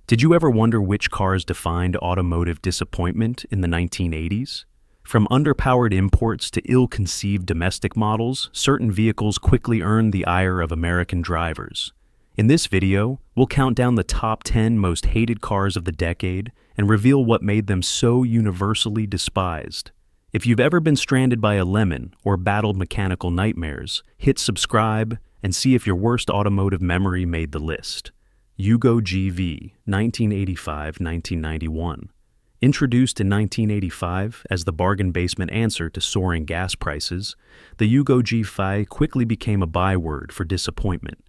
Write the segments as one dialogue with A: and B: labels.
A: Did you ever wonder which cars defined automotive disappointment in the 1980s? From underpowered imports to ill-conceived domestic models, certain vehicles quickly earned the ire of American drivers. In this video, we'll count down the top 10 most hated cars of the decade and reveal what made them so universally despised. If you've ever been stranded by a lemon or battled mechanical nightmares, hit subscribe and see if your worst automotive memory made the list. Yugo GV, 1985-1991. Introduced in 1985 as the bargain basement answer to soaring gas prices, the Yugo GV quickly became a byword for disappointment.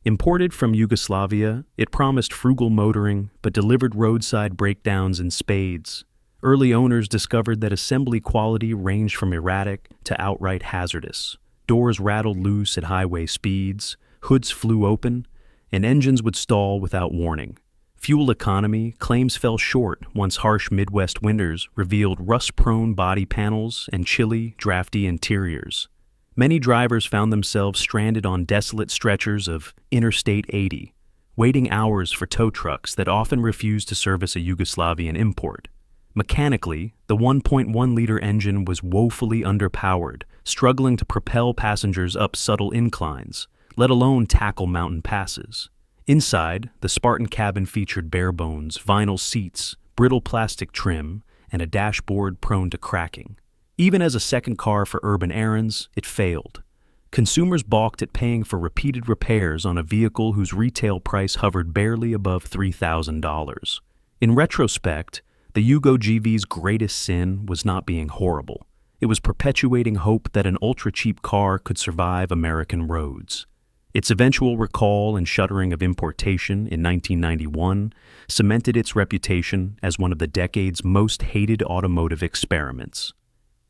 A: Imported from Yugoslavia, it promised frugal motoring but delivered roadside breakdowns in spades. Early owners discovered that assembly quality ranged from erratic to outright hazardous. Doors rattled loose at highway speeds, hoods flew open, and engines would stall without warning. Fuel economy claims fell short once harsh Midwest winters revealed rust-prone body panels and chilly, drafty interiors. Many drivers found themselves stranded on desolate stretchers of Interstate 80, waiting hours for tow trucks that often refused to service a Yugoslavian import. Mechanically, the 1.1-liter engine was woefully underpowered, struggling to propel passengers up subtle inclines, let alone tackle mountain passes. Inside, the Spartan cabin featured bare-bones, vinyl seats, brittle plastic trim, and a dashboard prone to cracking. Even as a second car for urban errands, it failed. Consumers balked at paying for repeated repairs on a vehicle whose retail price hovered barely above $3,000. In retrospect, the Yugo GV's greatest sin was not being horrible. It was perpetuating hope that an ultra-cheap car could survive American roads. Its eventual recall and shuttering of importation in 1991 cemented its reputation as one of the decade's most hated automotive experiments.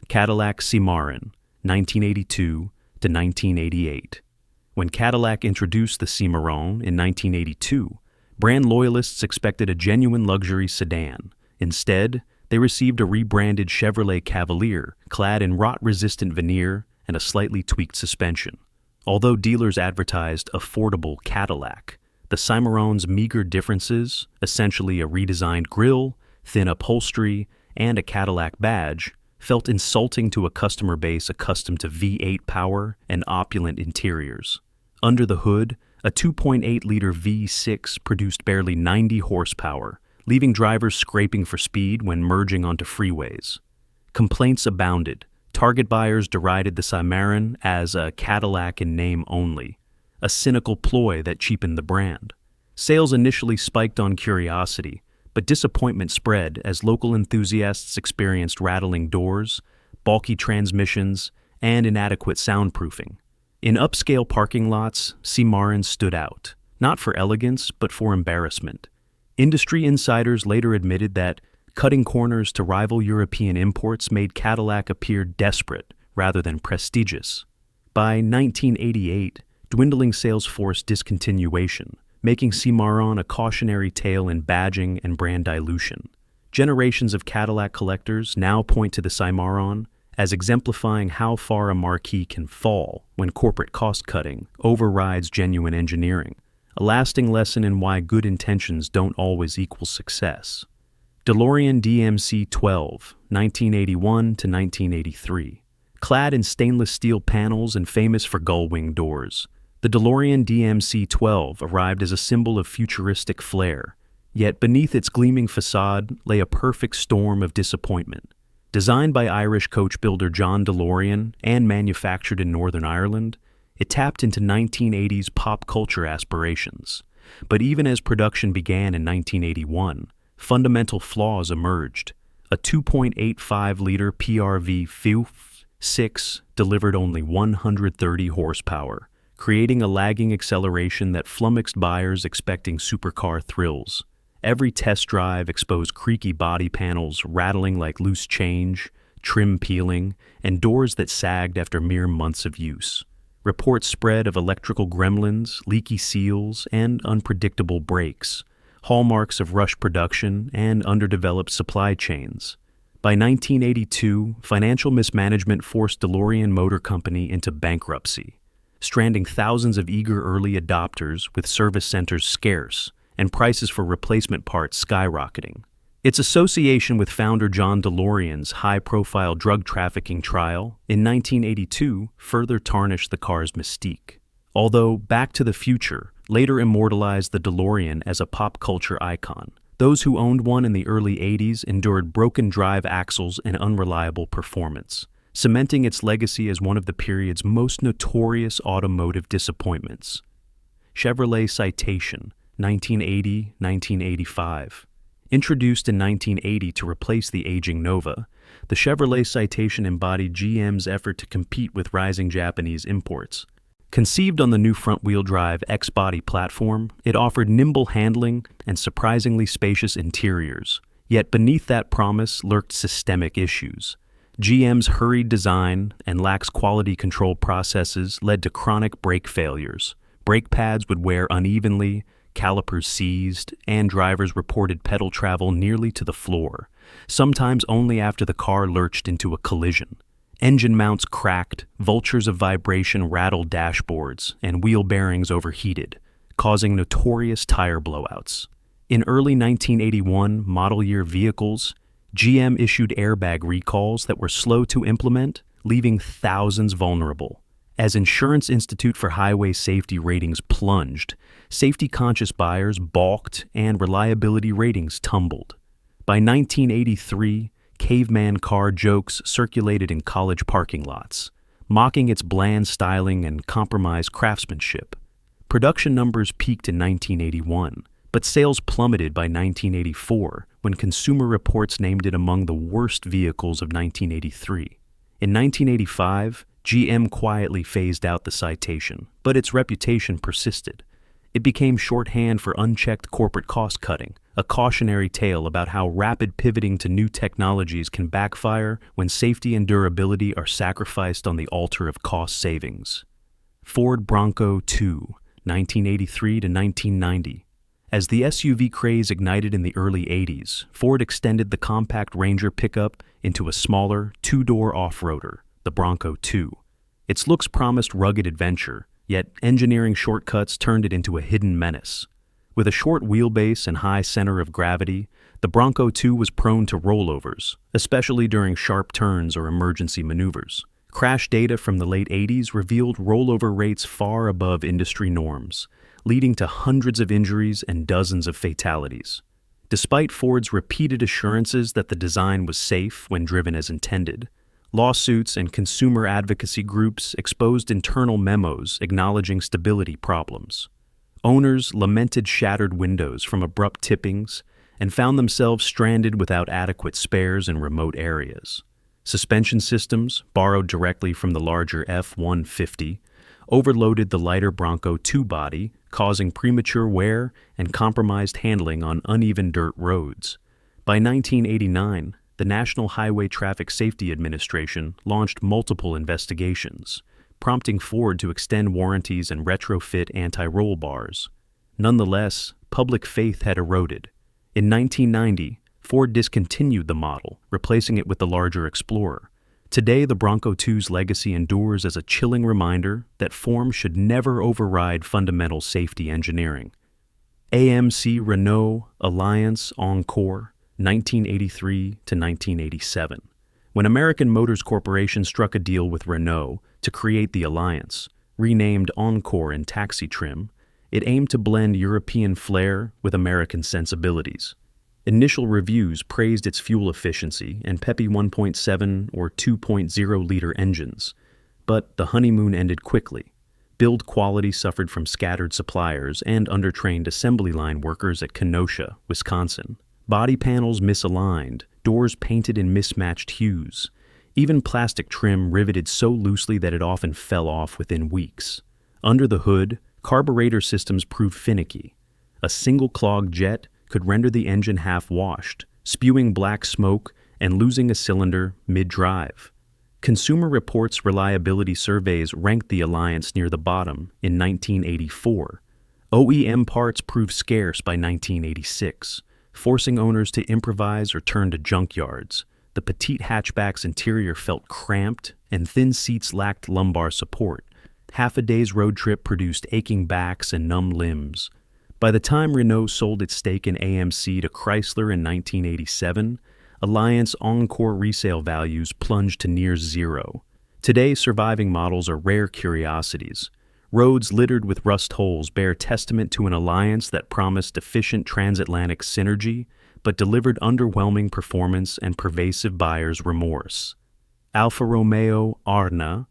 A: Cadillac Seamarin, 1982 to 1988. When Cadillac introduced the Seamarin in 1982, brand loyalists expected a genuine luxury sedan. Instead, they received a rebranded Chevrolet Cavalier clad in rot-resistant veneer and a slightly tweaked suspension. Although dealers advertised affordable Cadillac, the Seamarin's meager differences, essentially a redesigned grille, thin upholstery, and a Cadillac badge, felt insulting to a customer base accustomed to V8 power and opulent interiors. Under the hood, a 2.8-liter V6 produced barely 90 horsepower, leaving drivers scraping for speed when merging onto freeways. Complaints abounded. Target buyers derided the Seamarin as a Cadillac in name only, a cynical ploy that cheapened the brand. Sales initially spiked on curiosity, but disappointment spread as local enthusiasts experienced rattling doors, bulky transmissions, and inadequate soundproofing. In upscale parking lots, Seamarin stood out, not for elegance but for embarrassment. Industry insiders later admitted that cutting corners to rival European imports made Cadillac appear desperate rather than prestigious. By 1988, dwindling sales forced discontinuation, making Seamarin a cautionary tale in badging and brand dilution. Generations of Cadillac collectors now point to the Seamarin as exemplifying how far a marquee can fall when corporate cost-cutting overrides genuine engineering, a lasting lesson in why good intentions don't always equal success. Delorean DMC12, 1981 to 1983. Clad in stainless steel panels and famous for gull-wing doors, the Delorean DMC12 arrived as a symbol of futuristic flair, yet beneath its gleaming facade lay a perfect storm of disappointment. Designed by Irish coach builder John Delorean and manufactured in Northern Ireland, it tapped into 1980s pop culture aspirations. But even as production began in 1981, fundamental flaws emerged. A 2.85-liter PRV V6 delivered only 130 horsepower, creating a lagging acceleration that flummoxed buyers expecting supercar thrills. Every test drive exposed creaky body panels rattling like loose change, trim peeling, and doors that sagged after mere months of use. Reports spread of electrical gremlins, leaky seals, and unpredictable brakes, hallmarks of rushed production and underdeveloped supply chains. By 1982, financial mismanagement forced DeLorean Motor Company into bankruptcy, stranding thousands of eager early adopters with service centers scarce and prices for replacement parts skyrocketing. Its association with founder John Delorean's high-profile drug trafficking trial in 1982 further tarnished the car's mystique. Although Back to the Future later immortalized the DeLorean as a pop culture icon, those who owned one in the early 80s endured broken drive axles and unreliable performance, cementing its legacy as one of the period's most notorious automotive disappointments. Chevrolet Citation, 1980-1985. Introduced in 1980 to replace the aging Nova, the Chevrolet Citation embodied GM's effort to compete with rising Japanese imports. Conceived on the new front-wheel drive X-Body platform, it offered nimble handling and surprisingly spacious interiors. Yet beneath that promise lurked systemic issues. GM's hurried design and lax quality control processes led to chronic brake failures. Brake pads would wear unevenly, calipers seized, and drivers reported pedal travel nearly to the floor, sometimes only after the car lurched into a collision. Engine mounts cracked, vultures of vibration rattled dashboards, and wheel bearings overheated, causing notorious tire blowouts. In early 1981 model year vehicles, GM issued airbag recalls that were slow to implement, leaving thousands vulnerable. As Insurance Institute for Highway Safety ratings plunged, safety-conscious buyers balked and reliability ratings tumbled. By 1983, caveman car jokes circulated in college parking lots, mocking its bland styling and compromised craftsmanship. Production numbers peaked in 1981, but sales plummeted by 1984 when Consumer Reports named it among the worst vehicles of 1983. In 1985, GM quietly phased out the Citation, but its reputation persisted. It became shorthand for unchecked corporate cost-cutting, a cautionary tale about how rapid pivoting to new technologies can backfire when safety and durability are sacrificed on the altar of cost savings. Ford Bronco II, 1983 to 1990. As the SUV craze ignited in the early 80s, Ford extended the compact Ranger pickup into a smaller, two-door off-roader, the Bronco II. Its looks promised rugged adventure, yet engineering shortcuts turned it into a hidden menace. With a short wheelbase and high center of gravity, the Bronco II was prone to rollovers, especially during sharp turns or emergency maneuvers. Crash data from the late 80s revealed rollover rates far above industry norms, leading to hundreds of injuries and dozens of fatalities. Despite Ford's repeated assurances that the design was safe when driven as intended, lawsuits and consumer advocacy groups exposed internal memos acknowledging stability problems. Owners lamented shattered windows from abrupt tippings and found themselves stranded without adequate spares in remote areas. Suspension systems, borrowed directly from the larger F-150, overloaded the lighter Bronco II body, causing premature wear and compromised handling on uneven dirt roads. By 1989, the National Highway Traffic Safety Administration launched multiple investigations, prompting Ford to extend warranties and retrofit anti-roll bars. Nonetheless, public faith had eroded. In 1990, Ford discontinued the model, replacing it with the larger Explorer. Today, the Bronco II's legacy endures as a chilling reminder that form should never override fundamental safety engineering. AMC Renault Alliance Encore, 1983 to 1987. When American Motors Corporation struck a deal with Renault to create the Alliance, renamed Encore in taxi trim, it aimed to blend European flair with American sensibilities. Initial reviews praised its fuel efficiency and peppy 1.7 or 2.0-liter engines, but the honeymoon ended quickly. Build quality suffered from scattered suppliers and undertrained assembly line workers at Kenosha, Wisconsin. Body panels misaligned, doors painted in mismatched hues. Even plastic trim riveted so loosely that it often fell off within weeks. Under the hood, carburetor systems proved finicky. A single clogged jet could render the engine half-washed, spewing black smoke and losing a cylinder mid-drive. Consumer Reports reliability surveys ranked the Alliance near the bottom in 1984. OEM parts proved scarce by 1986. Forcing owners to improvise or turn to junkyards. The petite hatchback's interior felt cramped, and thin seats lacked lumbar support. Half a day's road trip produced aching backs and numb limbs. By the time Renault sold its stake in AMC to Chrysler in 1987, Alliance Encore resale values plunged to near zero. Today, surviving models are rare curiosities. Roads littered with rust holes bear testament to an Alliance that promised efficient transatlantic synergy, but delivered underwhelming performance and pervasive buyer's remorse. Alfa Romeo Ara.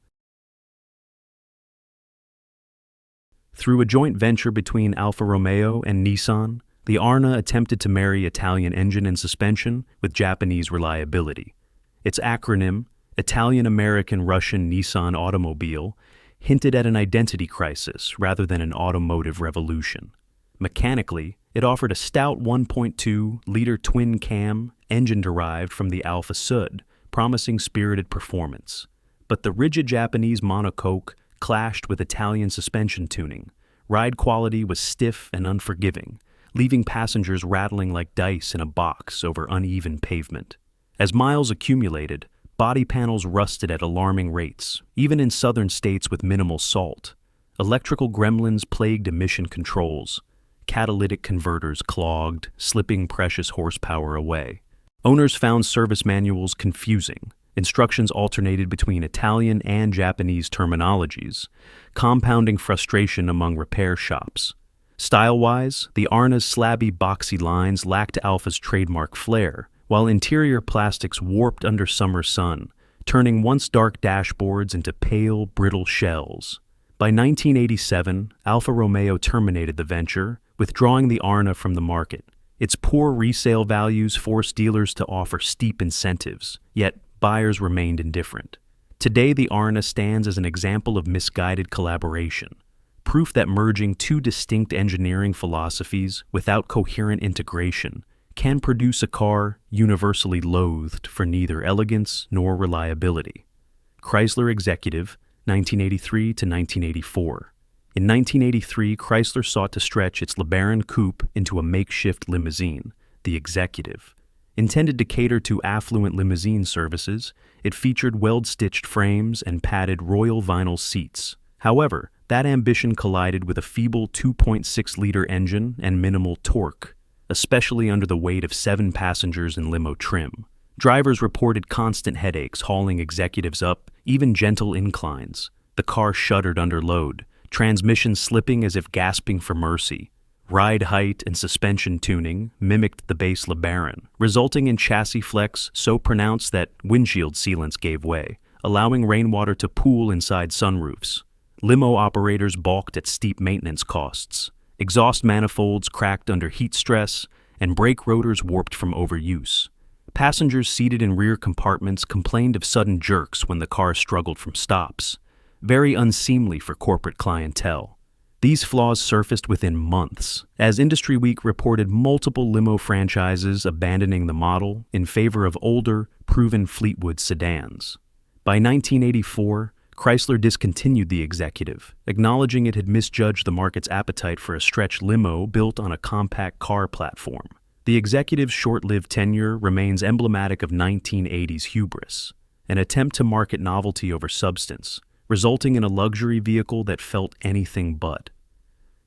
A: Through a joint venture between Alfa Romeo and Nissan, the Arna attempted to marry Italian engine and suspension with Japanese reliability. Its acronym, Italian-American-Russian Nissan Automobile, hinted at an identity crisis rather than an automotive revolution. Mechanically, it offered a stout 1.2-liter twin-cam engine derived from the Alfa Sud, promising spirited performance. But the rigid Japanese monocoque clashed with Italian suspension tuning. Ride quality was stiff and unforgiving, leaving passengers rattling like dice in a box over uneven pavement. As miles accumulated, body panels rusted at alarming rates, even in southern states with minimal salt. Electrical gremlins plagued emission controls. Catalytic converters clogged, slipping precious horsepower away. Owners found service manuals confusing. Instructions alternated between Italian and Japanese terminologies, compounding frustration among repair shops. Style-wise, the Arna's slabby, boxy lines lacked Alfa's trademark flair, while interior plastics warped under summer sun, turning once dark dashboards into pale, brittle shells. By 1987, Alfa Romeo terminated the venture, withdrawing the Arna from the market. Its poor resale values forced dealers to offer steep incentives, yet buyers remained indifferent. Today, the Arna stands as an example of misguided collaboration, proof that merging two distinct engineering philosophies without coherent integration can produce a car universally loathed for neither elegance nor reliability. Chrysler Executive, 1983 to 1984. In 1983, Chrysler sought to stretch its LeBaron coupe into a makeshift limousine, the Executive. Intended to cater to affluent limousine services, it featured weld-stitched frames and padded royal vinyl seats. However, that ambition collided with a feeble 2.6-liter engine and minimal torque, especially under the weight of 7 passengers in limo trim. Drivers reported constant headaches hauling executives up even gentle inclines. The car shuddered under load, transmission slipping as if gasping for mercy. Ride height and suspension tuning mimicked the base LeBaron, resulting in chassis flex so pronounced that windshield sealants gave way, allowing rainwater to pool inside sunroofs. Limo operators balked at steep maintenance costs. Exhaust manifolds cracked under heat stress, and brake rotors warped from overuse. Passengers seated in rear compartments complained of sudden jerks when the car struggled from stops, very unseemly for corporate clientele. These flaws surfaced within months, as Industry Week reported multiple limo franchises abandoning the model in favor of older, proven Fleetwood sedans. By 1984, Chrysler discontinued the Executive, acknowledging it had misjudged the market's appetite for a stretch limo built on a compact car platform. The Executive's short-lived tenure remains emblematic of 1980s hubris, an attempt to market novelty over substance, resulting in a luxury vehicle that felt anything but.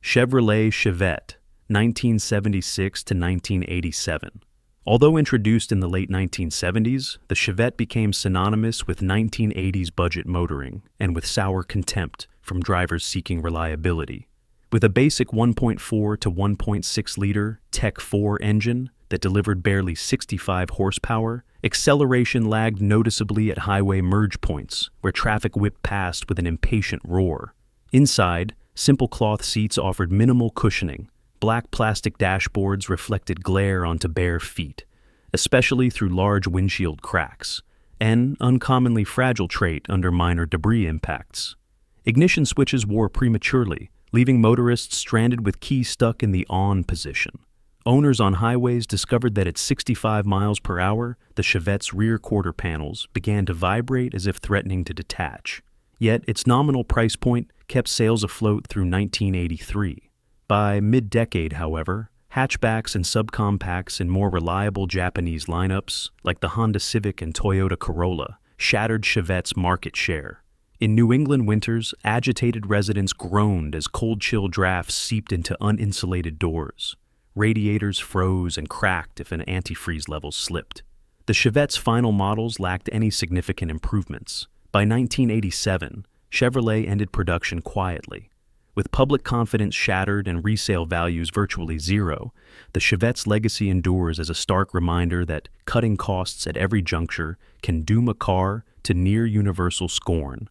A: Chevrolet Chevet, 1976 to 1987. Although introduced in the late 1970s, the Chevet became synonymous with 1980s budget motoring and with sour contempt from drivers seeking reliability. With a basic 1.4 to 1.6-liter Tech 4 engine that delivered barely 65 horsepower, acceleration lagged noticeably at highway merge points, where traffic whipped past with an impatient roar. Inside, simple cloth seats offered minimal cushioning. Black plastic dashboards reflected glare onto bare feet, especially through large windshield cracks, an uncommonly fragile trait under minor debris impacts. Ignition switches wore prematurely, leaving motorists stranded with keys stuck in the on position. Owners on highways discovered that at 65 miles per hour, the Chevet's rear quarter panels began to vibrate as if threatening to detach. Yet its nominal price point kept sales afloat through 1983. By mid-decade, however, hatchbacks and subcompacts in more reliable Japanese lineups, like the Honda Civic and Toyota Corolla, shattered Chevet's market share. In New England winters, agitated residents groaned as cold chill drafts seeped into uninsulated doors. Radiators froze and cracked if an antifreeze level slipped. The Chevet's final models lacked any significant improvements. By 1987, Chevrolet ended production quietly. With public confidence shattered and resale values virtually zero, the Chevet's legacy endures as a stark reminder that cutting costs at every juncture can doom a car to near-universal scorn.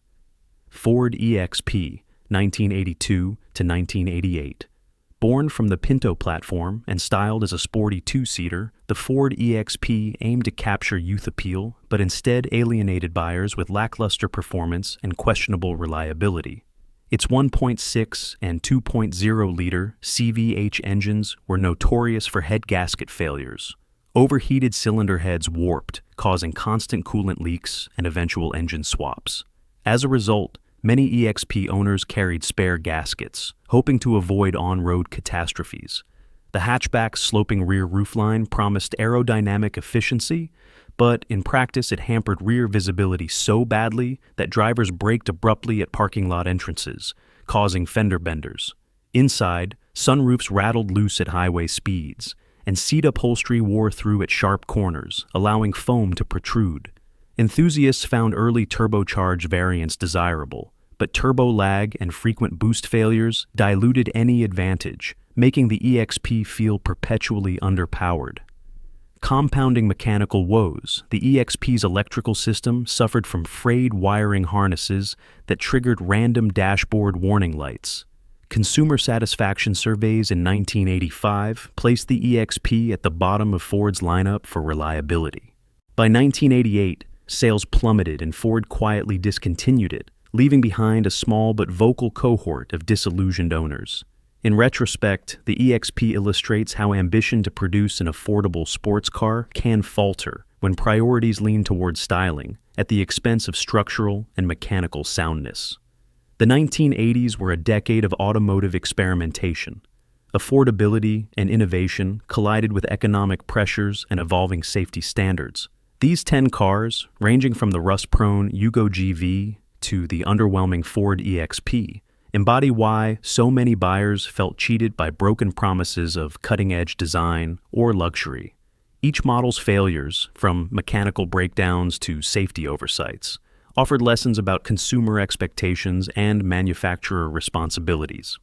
A: Ford EXP, 1982 to 1988. Born from the Pinto platform and styled as a sporty two-seater, the Ford EXP aimed to capture youth appeal, but instead alienated buyers with lackluster performance and questionable reliability. Its 1.6 and 2.0-liter CVH engines were notorious for head gasket failures. Overheated cylinder heads warped, causing constant coolant leaks and eventual engine swaps. As a result, many EXP owners carried spare gaskets, hoping to avoid on-road catastrophes. The hatchback's sloping rear roofline promised aerodynamic efficiency, but in practice it hampered rear visibility so badly that drivers braked abruptly at parking lot entrances, causing fender benders. Inside, sunroofs rattled loose at highway speeds, and seat upholstery wore through at sharp corners, allowing foam to protrude. Enthusiasts found early turbocharged variants desirable, but turbo lag and frequent boost failures diluted any advantage, making the EXP feel perpetually underpowered. Compounding mechanical woes, the EXP's electrical system suffered from frayed wiring harnesses that triggered random dashboard warning lights. Consumer satisfaction surveys in 1985 placed the EXP at the bottom of Ford's lineup for reliability. By 1988, sales plummeted and Ford quietly discontinued it, leaving behind a small but vocal cohort of disillusioned owners. In retrospect, the EXP illustrates how ambition to produce an affordable sports car can falter when priorities lean toward styling at the expense of structural and mechanical soundness. The 1980s were a decade of automotive experimentation. Affordability and innovation collided with economic pressures and evolving safety standards. These 10 cars, ranging from the rust-prone Yugo GV to the underwhelming Ford EXP, embody why so many buyers felt cheated by broken promises of cutting-edge design or luxury. Each model's failures, from mechanical breakdowns to safety oversights, offered lessons about consumer expectations and manufacturer responsibilities.